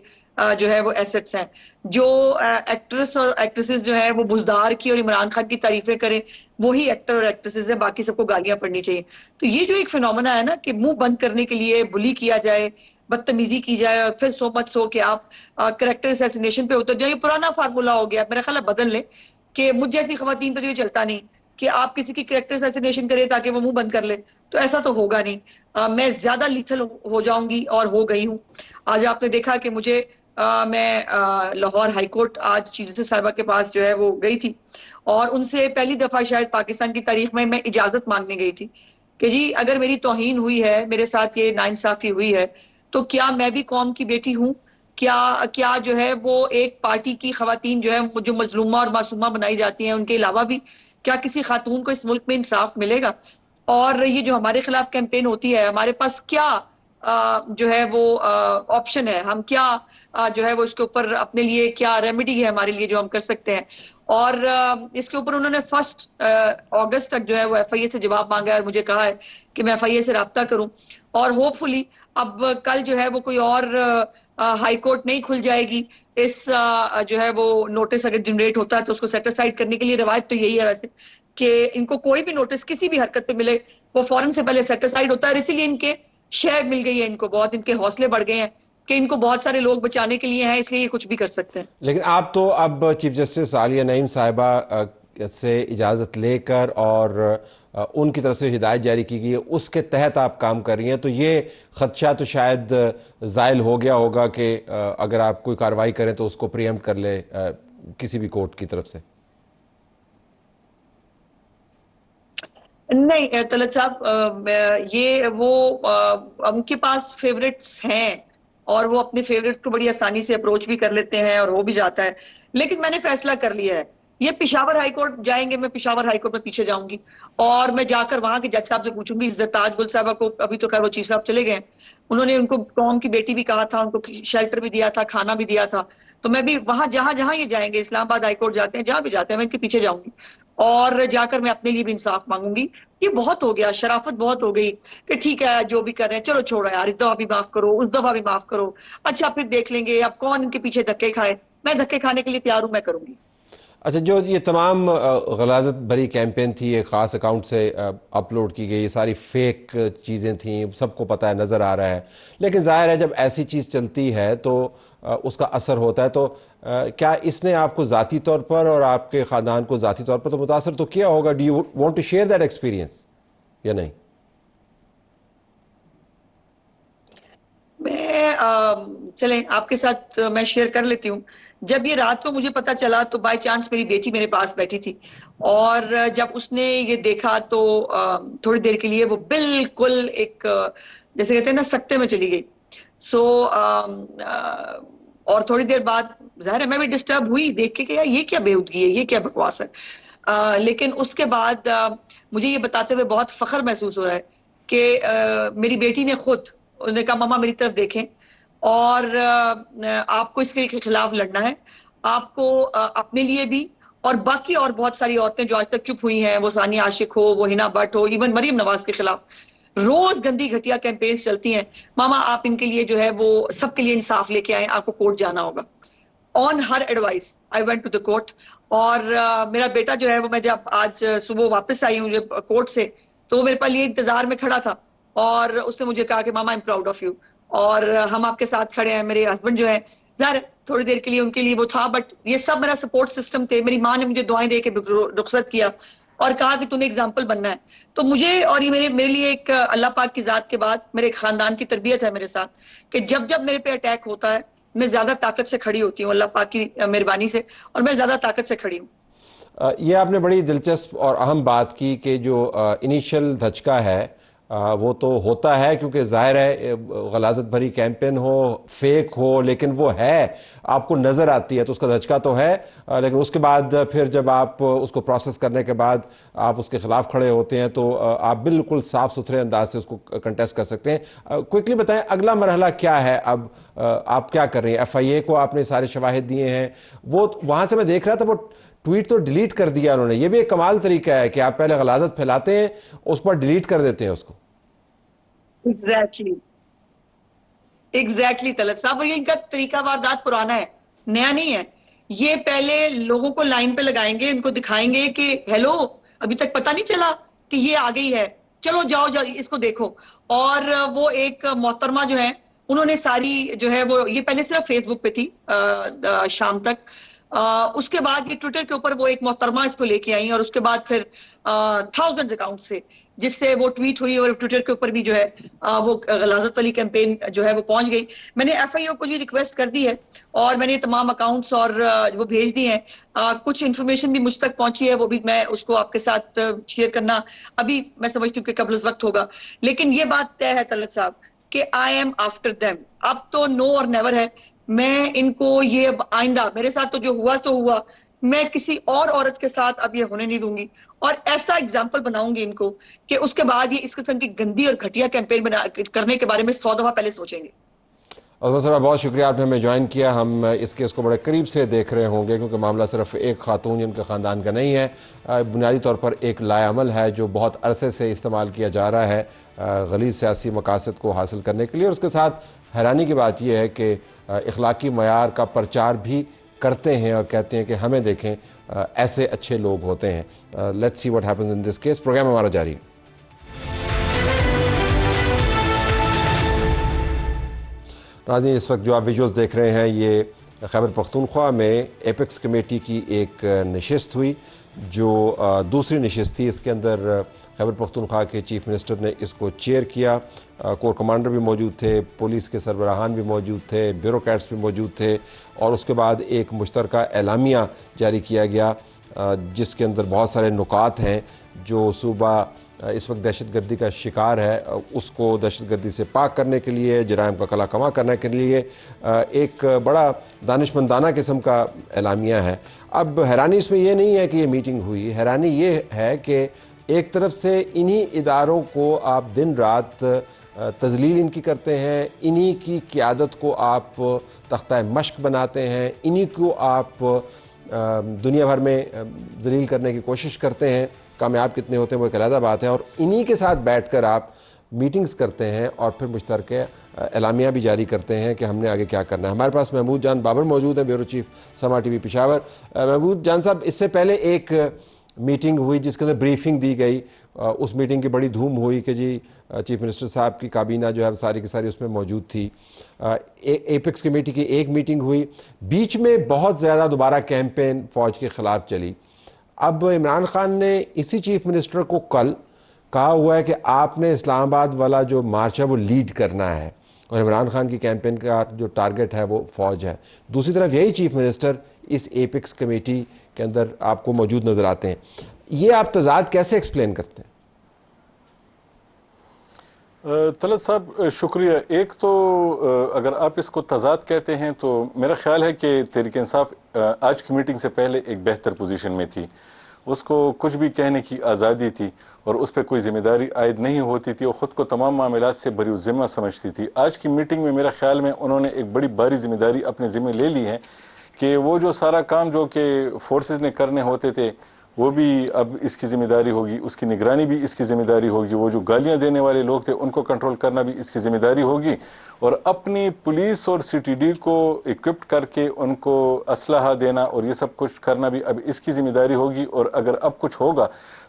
جو ہے وہ ایسٹس ہیں. جو ایکٹرس اور ایکٹریسز جو ہے وہ بزدار کی اور عمران خان کی تعریفیں کریں, وہی ایکٹر اور ایکٹریسز ہیں, باقی سب کو گالیاں پڑنی چاہیے. تو یہ جو ایک فینومنا ہے نا کہ منہ بند کرنے کے لیے بلی کیا جائے, بدتمیزی کی جائے, اور پھر سو مت سو کہ آپ کریکٹر اسیسینیشن پہ اتر جائیں, یہ پرانا فارمولا ہو گیا. میرا خیال ہے بدل لیں کہ مجھ جیسی خواتین پہ تو یہ چلتا نہیں کہ آپ کسی کی کریکٹر اسیسینیشن کریں تاکہ وہ منہ بند کر لے, تو ایسا تو ہوگا نہیں. میں زیادہ لیتھل ہو جاؤں گی اور ہو گئی ہوں. آج آپ نے دیکھا کہ مجھے میں لاہور ہائی کورٹ آج چیف جسٹس صاحبہ کے پاس جو ہے وہ گئی تھی, اور ان سے پہلی دفعہ شاید پاکستان کی تاریخ میں اجازت مانگنے گئی تھی کہ جی اگر میری توہین ہوئی ہے, میرے ساتھ یہ ناانصافی ہوئی ہے, تو کیا میں بھی قوم کی بیٹی ہوں؟ کیا جو ہے وہ ایک پارٹی کی خواتین جو ہے جو مظلومہ اور معصومہ بنائی جاتی ہیں, ان کے علاوہ بھی کیا کسی خاتون کو اس ملک میں انصاف ملے گا؟ اور یہ جو ہمارے خلاف کیمپین ہوتی ہے, ہمارے پاس کیا جو ہے وہ آپشن ہے, ہم کیا جو ہے وہ اس کے اوپر اپنے لیے کیا ریمیڈی ہے ہمارے لیے جو ہم کر سکتے ہیں؟ اور اس کے اوپر انہوں نے 1 اگست تک جو ہے وہ ایف آئی اے سے جواب مانگا ہے, اور مجھے کہا ہے کہ میں ایف آئی اے سے رابطہ کروں, اور ہوپ فلی اب کل جو ہے وہ کوئی اور ہائی کورٹ نہیں کھل جائے گی. اس جو ہے وہ نوٹس اگر جنریٹ ہوتا ہے تو اس کو سیٹ اسائڈ کرنے کے لیے روایت تو یہی ہے ویسے کہ ان کو کوئی بھی نوٹس کسی بھی حرکت پہ ملے وہ فوراً سے پہلے سیٹ اسائڈ ہوتا ہے, اور اسی لیے ان کے شیئر مل گئی ہے, ان کو بہت ان کے حوصلے بڑھ گئے ہیں کہ ان کو بہت سارے لوگ بچانے کے لیے ہیں, اس لیے یہ کچھ بھی کر سکتے ہیں. لیکن آپ تو اب چیف جسٹس عالیہ نعیم صاحبہ سے اجازت لے کر اور ان کی طرف سے ہدایت جاری کی گئی ہے, اس کے تحت آپ کام کر رہی ہیں, تو یہ خدشہ تو شاید زائل ہو گیا ہوگا کہ اگر آپ کوئی کارروائی کریں تو اس کو پریمپٹ کر لے کسی بھی کورٹ کی طرف سے. نہیں طلعت صاحب, یہ وہ ان کے پاس فیوریٹس ہیں اور وہ اپنے فیوریٹس کو بڑی آسانی سے اپروچ بھی کر لیتے ہیں اور ہو بھی جاتا ہے. لیکن میں نے فیصلہ کر لیا ہے, یہ پشاور ہائی کورٹ جائیں گے, میں پشاور ہائی کورٹ میں پیچھے جاؤں گی, اور میں جا کر وہاں کے جج صاحب سے پوچھوں گی. عزت تاج گل صاحبہ کو ابھی تو خیر وہ چیف صاحب چلے گئے, انہوں نے ان کو قوم کی بیٹی بھی کہا تھا, ان کو شیلٹر بھی دیا تھا, کھانا بھی دیا تھا, تو میں بھی وہاں جہاں جہاں یہ جائیں گے, اسلام آباد ہائی کورٹ جاتے ہیں, جہاں بھی جاتے ہیں, میں ان کے پیچھے جاؤں گی اور جا کر میں اپنے لیے بھی انصاف مانگوں گی. یہ بہت ہو گیا, شرافت بہت ہو گئی کہ ٹھیک ہے جو بھی کر رہے ہیں چلو چھوڑو یار, اس دفعہ بھی معاف کرو, اس دفعہ بھی معاف کرو, اچھا پھر دیکھ لیں گے, اب کون ان کے پیچھے دھکے کھائے. میں دھکے کھانے کے لیے تیار ہوں, میں کروں گی. اچھا, جو یہ تمام غلاظت بھری کیمپین تھی, ایک خاص اکاؤنٹ سے اپلوڈ کی گئی, یہ ساری فیک چیزیں تھیں, سب کو پتہ ہے, نظر آ رہا ہے, لیکن ظاہر ہے جب ایسی چیز چلتی ہے تو اس کا اثر ہوتا ہے. تو کیا اس نے آپ کو ذاتی طور پر اور آپ کے خاندان کو ذاتی طور پر تو متاثر تو کیا ہوگا؟ Do you want to share that experience یا نہیں؟ میں چلیں آپ کے ساتھ میں شیئر کر لیتی ہوں. جب یہ رات کو مجھے پتا چلا تو بائی چانس میری بیٹی میرے پاس بیٹھی تھی, اور جب اس نے یہ دیکھا تو تھوڑی دیر کے لیے وہ بالکل ایک جیسے کہتے ہیں نا سکتے میں چلی گئی. سو اور تھوڑی دیر بعد ظاہر ہے میں بھی ڈسٹرب ہوئی دیکھ کے کہ یار یہ کیا بےہودگی ہے, یہ کیا بکواس ہے. لیکن اس کے بعد مجھے یہ بتاتے ہوئے بہت فخر محسوس ہو رہا ہے کہ میری بیٹی نے خود انہوں نے کہا ماما میری طرف دیکھیں, اور آپ کو اس کے خلاف لڑنا ہے, آپ کو اپنے لیے بھی اور باقی اور بہت ساری عورتیں جو آج تک چپ ہوئی ہیں, وہ ثانیہ عاشق ہو, وہ ہنا but who, even Maryam Nawaz کے خلاف روز گندی گھٹیا کیمپینز چلتی ہیں. ماما آپ ان کے لیے جو ہے وہ سب کے لیے انصاف لے کے آئیں, آپ کو کورٹ جانا ہوگا. On her advice I went to the court, اور میرا بیٹا جو ہے وہ میں جب آج صبح واپس آئی ہوں کورٹ سے تو وہ میرے پاس یہ انتظار میں کھڑا تھا, اور اس نے مجھے کہا کہ mama I am proud of you, اور ہم آپ کے ساتھ کھڑے ہیں. میرے ہسبینڈ جو ہیں ظاہر تھوڑی دیر کے لیے ان کے لیے وہ تھا, بٹ یہ سب میرا سپورٹ سسٹم تھے. میری ماں نے مجھے دعائیں دے کے رخصت کیا, اور کہا کہ تم نے اگزامپل بننا ہے. تو مجھے اور یہ میرے لیے ایک اللہ پاک کی ذات کے بعد میرے ایک خاندان کی تربیت ہے میرے ساتھ کہ جب جب میرے پہ اٹیک ہوتا ہے میں زیادہ طاقت سے کھڑی ہوتی ہوں اللہ پاک کی مہربانی سے, اور میں زیادہ طاقت سے کھڑی ہوں. یہ آپ نے بڑی دلچسپ اور اہم بات کی کہ جو انیشل دھچکا ہے وہ تو ہوتا ہے کیونکہ ظاہر ہے غلاظت بھری کیمپین ہو, فیک ہو, لیکن وہ ہے, آپ کو نظر آتی ہے تو اس کا دھچکا تو ہے, لیکن اس کے بعد پھر جب آپ اس کو پروسیس کرنے کے بعد آپ اس کے خلاف کھڑے ہوتے ہیں تو آپ بالکل صاف ستھرے انداز سے اس کو کنٹیسٹ کر سکتے ہیں. کوئکلی بتائیں اگلا مرحلہ کیا ہے, اب آپ کیا کر رہی ہیں؟ ایف آئی اے کو آپ نے سارے شواہد دیے ہیں, وہ وہاں سے میں دیکھ رہا تھا وہ ٹویٹ تو ڈیلیٹ کر دیا انہوں نے. یہ بھی ایک کمال طریقہ ہے کہ آپ پہلے غلاظت پھیلاتے ہیں اس پر ڈیلیٹ کر دیتے ہیں اس کو. ایگزیکٹلی طلعت صاحب, اور یہ ان کا طریقہ واردات پرانا ہے, نیا نہیں ہے. یہ پہلے لوگوں کو لائن پہ لگائیں گے, ان کو دکھائیں گے کہ ہیلو ابھی تک پتہ نہیں چلا کہ یہ آ گئی ہے, چلو جاؤ اس کو دیکھو. اور وہ ایک محترمہ جو ہے انہوں نے ساری جو ہے وہ یہ پہلے صرف فیس بک پہ تھی شام تک, اس کے بعد یہ ٹویٹر کے اوپر وہ ایک محترمہ اس کو لے کے آئی, اور اس کے بعد پھر تھاؤزنڈ اکاؤنٹ سے جس سے وہ ٹویٹ ہوئی اور ٹویٹر کے اوپر بھی جو ہے وہ غلاظت والی کیمپین جو ہے وہ پہنچ گئی. میں نے ایف آئی او کو جو ریکویسٹ کر دی ہے اور میں نے تمام اکاؤنٹس اور وہ بھیج دی ہیں. کچھ انفارمیشن بھی مجھ تک پہنچی ہے, وہ بھی میں اس کو آپ کے ساتھ شیئر کرنا ابھی میں سمجھتی ہوں کہ قبل از وقت ہوگا. لیکن یہ بات طے ہے طلعت صاحب کہ آئی ایم آفٹر دیم. اب تو نو اور نیور ہے. میں ان کو یہ آئندہ میرے ساتھ تو جو ہوا سو ہوا, میں کسی اور عورت کے ساتھ اب یہ ہونے نہیں دوں گی, اور ایسا اگزامپل بناؤں گی ان کو کہ اس کے بعد یہ اس قسم کی گندی اور گھٹیا کیمپین کرنے کے بارے میں 100 دفعہ پہلے سوچیں گے. عظمت صاحب بہت شکریہ, آپ نے ہمیں جوائن کیا. ہم اس کیس کو بڑے قریب سے دیکھ رہے ہوں گے کیونکہ معاملہ صرف ایک خاتون جن کے خاندان کا نہیں ہے, بنیادی طور پر ایک لائے عمل ہے جو بہت عرصے سے استعمال کیا جا رہا ہے غلیظ سیاسی مقاصد کو حاصل کرنے کے لیے. اور اس کے ساتھ حیرانی کی بات یہ ہے کہ اخلاقی معیار کا پرچار بھی کرتے ہیں اور کہتے ہیں کہ ہمیں دیکھیں ایسے اچھے لوگ ہوتے ہیں. Let's see what happens in this case. Programme ہمارا جاری ہے. ناظرین اس وقت جو آپ ویژولز دیکھ رہے ہیں یہ خیبر پختونخوا میں ایپیکس کمیٹی کی ایک نشست ہوئی جو دوسری نشست تھی. اس کے اندر خیبر پختونخوا کے چیف منسٹر نے اس کو چیئر کیا. کور کمانڈر بھی موجود تھے, پولیس کے سربراہان بھی موجود تھے, بیوروکریٹس بھی موجود تھے, اور اس کے بعد ایک مشترکہ اعلامیہ جاری کیا گیا جس کے اندر بہت سارے نکات ہیں. جو صوبہ اس وقت دہشت گردی کا شکار ہے اس کو دہشت گردی سے پاک کرنے کے لیے, جرائم کا کلا کما کرنے کے لیے ایک بڑا دانشمندانہ قسم کا اعلامیہ ہے. اب حیرانی اس میں یہ نہیں ہے کہ یہ میٹنگ ہوئی, حیرانی یہ ہے کہ ایک طرف سے انہی اداروں کو آپ دن رات تذلیل ان کی کرتے ہیں, انہی کی قیادت کو آپ تختہ مشق بناتے ہیں, انہی کو آپ دنیا بھر میں ذلیل کرنے کی کوشش کرتے ہیں. کامیاب کتنے ہوتے ہیں وہ ایک علیحدہ بات ہے, اور انہی کے ساتھ بیٹھ کر آپ میٹنگز کرتے ہیں اور پھر مشترکہ اعلامیہ بھی جاری کرتے ہیں کہ ہم نے آگے کیا کرنا ہے. ہمارے پاس محمود جان بابر موجود ہیں, بیورو چیف سما ٹی وی پشاور. محمود جان صاحب, اس سے پہلے ایک میٹنگ ہوئی جس کے اندر بریفنگ دی گئی, اس میٹنگ کی بڑی دھوم ہوئی کہ جی چیف منسٹر صاحب کی کابینہ جو ہے ساری کی ساری اس میں موجود تھی. ایپیکس کمیٹی کی ایک میٹنگ ہوئی, بیچ میں بہت زیادہ دوبارہ کیمپین فوج کے خلاف چلی. اب عمران خان نے اسی چیف منسٹر کو کل کہا ہوا ہے کہ آپ نے اسلام آباد والا جو مارچ ہے وہ لیڈ کرنا ہے, اور عمران خان کی کیمپین کا جو ٹارگٹ ہے وہ فوج ہے. دوسری طرف یہی چیف منسٹر اس ایپیکس کمیٹی کے اندر آپ کو موجود نظر آتے ہیں. یہ آپ تضاد کیسے ایکسپلین کرتے ہیں؟ طلعت صاحب شکریہ. ایک تو اگر آپ اس کو تضاد کہتے ہیں تو میرا خیال ہے کہ تحریک انصاف آج کی میٹنگ سے پہلے ایک بہتر پوزیشن میں تھی. اس کو کچھ بھی کہنے کی آزادی تھی اور اس پہ کوئی ذمہ داری عائد نہیں ہوتی تھی, اور خود کو تمام معاملات سے بری ذمہ سمجھتی تھی. آج کی میٹنگ میں میرا خیال میں انہوں نے ایک بڑی باری ذمہ داری اپنے ذمہ لے لی ہے کہ وہ جو سارا کام جو کہ فورسز نے کرنے ہوتے تھے وہ بھی اب اس کی ذمہ داری ہوگی, اس کی نگرانی بھی اس کی ذمہ داری ہوگی. وہ جو گالیاں دینے والے لوگ تھے ان کو کنٹرول کرنا بھی اس کی ذمہ داری ہوگی, اور اپنی پولیس اور سی ٹی ڈی کو اکوپڈ کر کے ان کو اسلحہ دینا اور یہ سب کچھ کرنا بھی اب اس کی ذمہ داری ہوگی. اور اگر اب کچھ ہوگا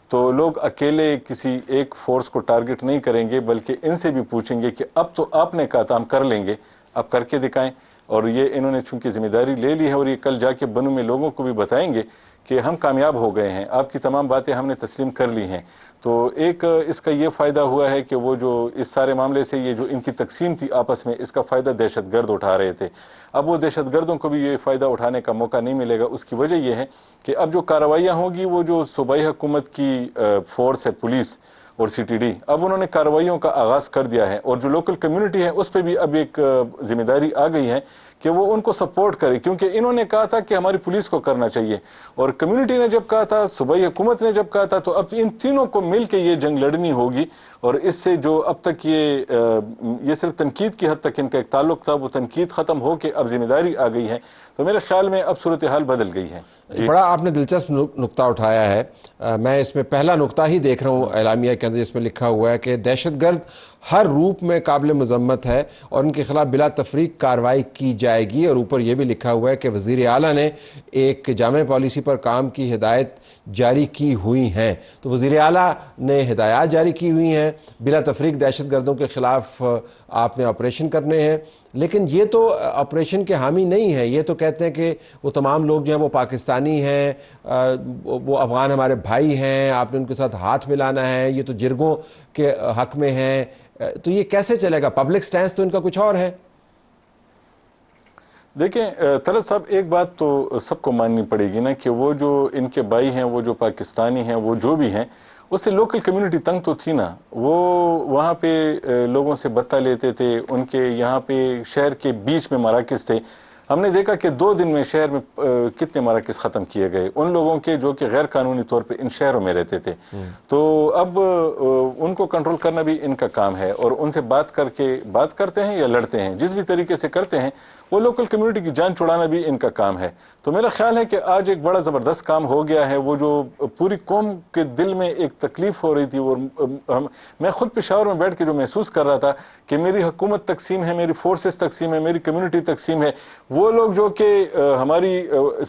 تو لوگ اکیلے کسی ایک فورس کو ٹارگٹ نہیں کریں گے بلکہ ان سے بھی پوچھیں گے کہ اب تو آپ نے کہا تھا ہم کر لیں گے, اب کر کے دکھائیں. اور یہ انہوں نے چونکہ ذمہ داری لے لی ہے اور یہ کل جا کے بنوں میں لوگوں کو بھی بتائیں گے کہ ہم کامیاب ہو گئے ہیں، آپ کی تمام باتیں ہم نے تسلیم کر لی ہیں. تو ایک اس کا یہ فائدہ ہوا ہے کہ وہ جو اس سارے معاملے سے یہ جو ان کی تقسیم تھی آپس میں، اس کا فائدہ دہشت گرد اٹھا رہے تھے. اب وہ دہشت گردوں کو بھی یہ فائدہ اٹھانے کا موقع نہیں ملے گا. اس کی وجہ یہ ہے کہ اب جو کارروائیاں ہوں گی وہ جو صوبائی حکومت کی فورس ہے، پولیس اور سی ٹی ڈی، اب انہوں نے کارروائیوں کا آغاز کر دیا ہے، اور جو لوکل کمیونٹی ہے اس پہ بھی اب ایک ذمہ داری آ گئی ہے کہ وہ ان کو سپورٹ کرے، کیونکہ انہوں نے کہا تھا کہ ہماری پولیس کو کرنا چاہیے، اور کمیونٹی نے جب کہا تھا، صوبائی حکومت نے جب کہا تھا، تو اب ان تینوں کو مل کے یہ جنگ لڑنی ہوگی. اور اس سے جو اب تک یہ صرف تنقید کی حد تک ان کا ایک تعلق تھا، وہ تنقید ختم ہو کے اب ذمہ داری آ گئی ہے. تو میرے خیال میں اب صورتحال بدل گئی ہے. بڑا آپ نے دلچسپ نقطہ اٹھایا ہے. میں اس میں پہلا نقطہ ہی دیکھ رہا ہوں اعلامیہ کے اندر، جس میں لکھا ہوا ہے کہ دہشت گرد ہر روپ میں قابل مذمت ہے اور ان کے خلاف بلا تفریق کارروائی کی جائے گی. اور اوپر یہ بھی لکھا ہوا ہے کہ وزیر اعلیٰ نے ایک جامع پالیسی پر کام کی ہدایت جاری کی ہوئی ہیں. تو وزیر اعلیٰ نے ہدایات جاری کی ہوئی ہیں، بلا تفریق دہشت گردوں کے خلاف آپ نے آپریشن کرنے ہیں. لیکن یہ تو آپریشن کے حامی نہیں ہے، یہ تو کہتے ہیں کہ وہ تمام لوگ جو ہیں وہ پاکستانی ہیں، وہ افغان ہمارے بھائی ہیں، آپ نے ان کے ساتھ ہاتھ ملانا ہے، یہ تو جرگوں کے حق میں ہیں. تو یہ کیسے چلے گا؟ پبلک سٹینس تو ان کا کچھ اور ہے. دیکھیں طلعت صاحب، ایک بات تو سب کو ماننی پڑے گی نا کہ وہ جو ان کے بھائی ہیں، وہ جو پاکستانی ہیں، وہ جو بھی ہیں، اس سے لوکل کمیونٹی تنگ تو تھی نا. وہ وہاں پہ لوگوں سے بتہ لیتے تھے، ان کے یہاں پہ شہر کے بیچ میں مراکز تھے. ہم نے دیکھا کہ 2 دن میں شہر میں کتنے مراکز ختم کیے گئے ان لوگوں کے جو کہ غیر قانونی طور پہ ان شہروں میں رہتے تھے. تو اب ان کو کنٹرول کرنا بھی ان کا کام ہے، اور ان سے بات کر کے بات کرتے ہیں یا لڑتے ہیں، جس بھی طریقے سے کرتے ہیں، وہ لوکل کمیونٹی کی جان چھڑانا بھی ان کا کام ہے. تو میرا خیال ہے کہ آج ایک بڑا زبردست کام ہو گیا ہے. وہ جو پوری قوم کے دل میں ایک تکلیف ہو رہی تھی، اور میں خود پشاور میں بیٹھ کے جو محسوس کر رہا تھا کہ میری حکومت تقسیم ہے، میری فورسز تقسیم ہے، میری کمیونٹی تقسیم ہے. وہ لوگ جو کہ ہماری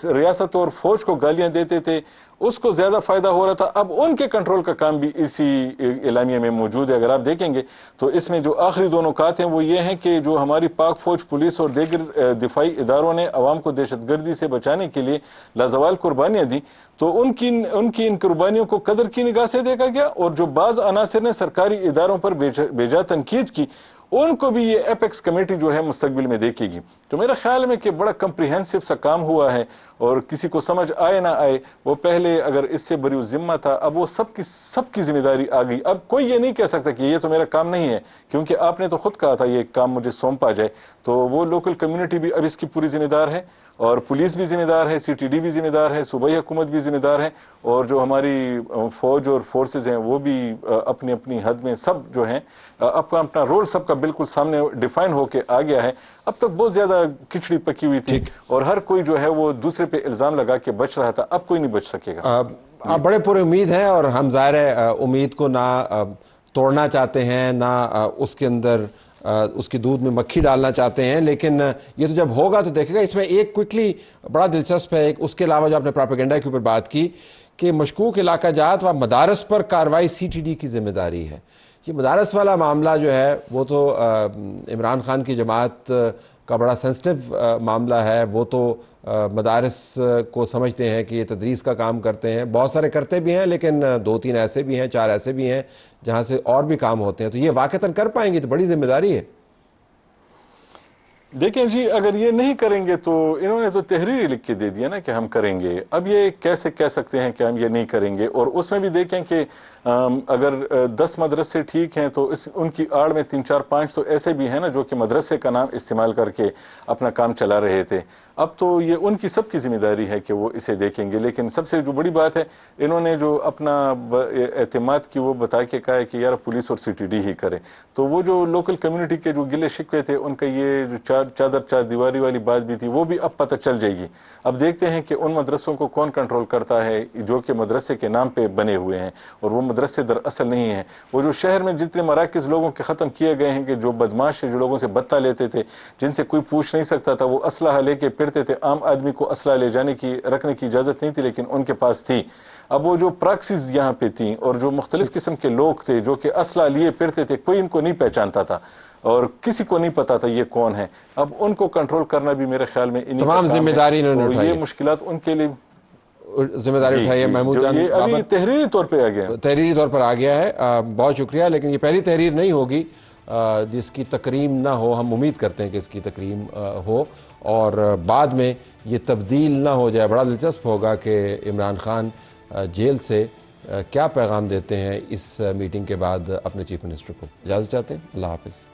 ریاست اور فوج کو گالیاں دیتے تھے، اس کو زیادہ فائدہ ہو رہا تھا. اب ان کے کنٹرول کا کام بھی اسی اعلامیہ میں موجود ہے. اگر آپ دیکھیں گے تو اس میں جو آخری 2 نکات ہیں وہ یہ ہیں کہ جو ہماری پاک فوج، پولیس اور دیگر دفاعی اداروں نے عوام کو دہشت گردی سے بچانے کے لیے لازوال قربانیاں دی، تو ان کی ان قربانیوں کو قدر کی نگاہ سے دیکھا گیا. اور جو بعض عناصر نے سرکاری اداروں پر بیجا تنقید کی، ان کو بھی یہ ایپیکس کمیٹی جو ہے مستقبل میں دیکھے گی. تو میرا خیال میں کہ بڑا کمپریہنسو سا کام ہوا ہے، اور کسی کو سمجھ آئے نہ آئے، وہ پہلے اگر اس سے بری ذمہ تھا، اب وہ سب کی ذمہ داری آ گئی. اب کوئی یہ نہیں کہہ سکتا کہ یہ تو میرا کام نہیں ہے، کیونکہ آپ نے تو خود کہا تھا یہ کام مجھے سونپا جائے. تو وہ لوکل کمیونٹی بھی اب اس کی پوری ذمہ دار ہے، اور پولیس بھی ذمہ دار ہے، سی ٹی ڈی بھی ذمہ دار ہے، صوبائی حکومت بھی ذمہ دار ہے، اور جو ہماری فوج اور فورسز ہیں وہ بھی اپنی اپنی حد میں سب جو ہیں اپنا رول سب کا بالکل سامنے ڈیفائن ہو کے آ گیا ہے. اب تک بہت زیادہ کھچڑی پکی ہوئی تھی، اور ہر کوئی جو ہے وہ دوسرے پہ الزام لگا کے بچ رہا تھا. اب کوئی نہیں بچ سکے گا. آپ بڑے پورے امید ہیں، اور ہم ظاہر ہے امید کو نہ توڑنا چاہتے ہیں، نہ اس کے اندر اس کی دودھ میں مکھی ڈالنا چاہتے ہیں. لیکن یہ تو جب ہوگا تو دیکھے گا. اس میں ایک کوئکلی بڑا دلچسپ ہے، اس کے علاوہ جو آپ نے پراپیگنڈا کے اوپر بات کی کہ مشکوک علاقہ جات و مدارس پر کارروائی سی ٹی ڈی کی ذمہ داری ہے. یہ مدارس والا معاملہ جو ہے وہ تو عمران خان کی جماعت کا بڑا سینسٹیو معاملہ ہے. وہ تو مدارس کو سمجھتے ہیں کہ یہ تدریس کا کام کرتے ہیں، بہت سارے کرتے بھی ہیں، لیکن 2-3 ایسے بھی ہیں، 4 ایسے بھی ہیں جہاں سے اور بھی کام ہوتے ہیں. تو یہ واقعتاً کر پائیں گے تو بڑی ذمہ داری ہے. دیکھیں جی، اگر یہ نہیں کریں گے تو انہوں نے تو تحریر لکھ کے دے دیا نا کہ ہم کریں گے. اب یہ کیسے کہہ سکتے ہیں کہ ہم یہ نہیں کریں گے؟ اور اس میں بھی دیکھیں کہ اگر 10 مدرسے ٹھیک ہیں تو ان کی آڑ میں 3-4-5 تو ایسے بھی ہیں نا جو کہ مدرسے کا نام استعمال کر کے اپنا کام چلا رہے تھے. اب تو یہ ان کی سب کی ذمہ داری ہے کہ وہ اسے دیکھیں گے. لیکن سب سے جو بڑی بات ہے، انہوں نے جو اپنا اعتماد کی وہ بتا کے کہا ہے کہ یار پولیس اور سی ٹی ڈی ہی کرے. تو وہ جو لوکل کمیونٹی کے جو گلے شکوے تھے، ان کا یہ جو چار دیواری والی بات بھی تھی، وہ بھی اب پتہ چل جائے گی. اب دیکھتے ہیں کہ ان مدرسوں کو کون کنٹرول کرتا ہے جو کہ مدرسے کے نام پہ بنے ہوئے ہیں، اور وہ مدرسے در اصل نہیں ہیں. وہ جو شہر میں جتنے مراکز لوگوں کے ختم کیے گئے ہیں، کہ جو بدماش جو لوگوں سے بتہ لیتے تھے، جن سے کوئی پوچھ نہیں سکتا تھا، وہ اسلحہ لے کے پھرتے تھے. عام آدمی کو اسلحہ لے جانے کی رکھنے کی اجازت نہیں تھی، لیکن ان کے پاس تھی. اب وہ جو پراکسیز یہاں پہ تھیں، اور جو مختلف قسم کے لوگ تھے جو کہ اسلحہ لیے پھرتے تھے، کوئی ان کو نہیں پہچانتا تھا اور کسی کو نہیں پتا تھا یہ کون ہے. اب ان کو کنٹرول کرنا بھی میرے خیال میں تمام ذمہ داری انہوں نے اٹھائی. یہ مشکلات ان کے لیے ذمہ داری اٹھائی ہے محمود جان یہ ابھی بابر، تحریری طور پہ آ گیا. تحریری طور پر آ گیا ہے. بہت شکریہ. لیکن یہ پہلی تحریر نہیں ہوگی جس کی تکریم نہ ہو. ہم امید کرتے ہیں کہ اس کی تکریم ہو اور بعد میں یہ تبدیل نہ ہو جائے. بڑا دلچسپ ہوگا کہ عمران خان جیل سے کیا پیغام دیتے ہیں اس میٹنگ کے بعد اپنے چیف منسٹر کو. اجازت چاہتے ہیں. اللہ حافظ.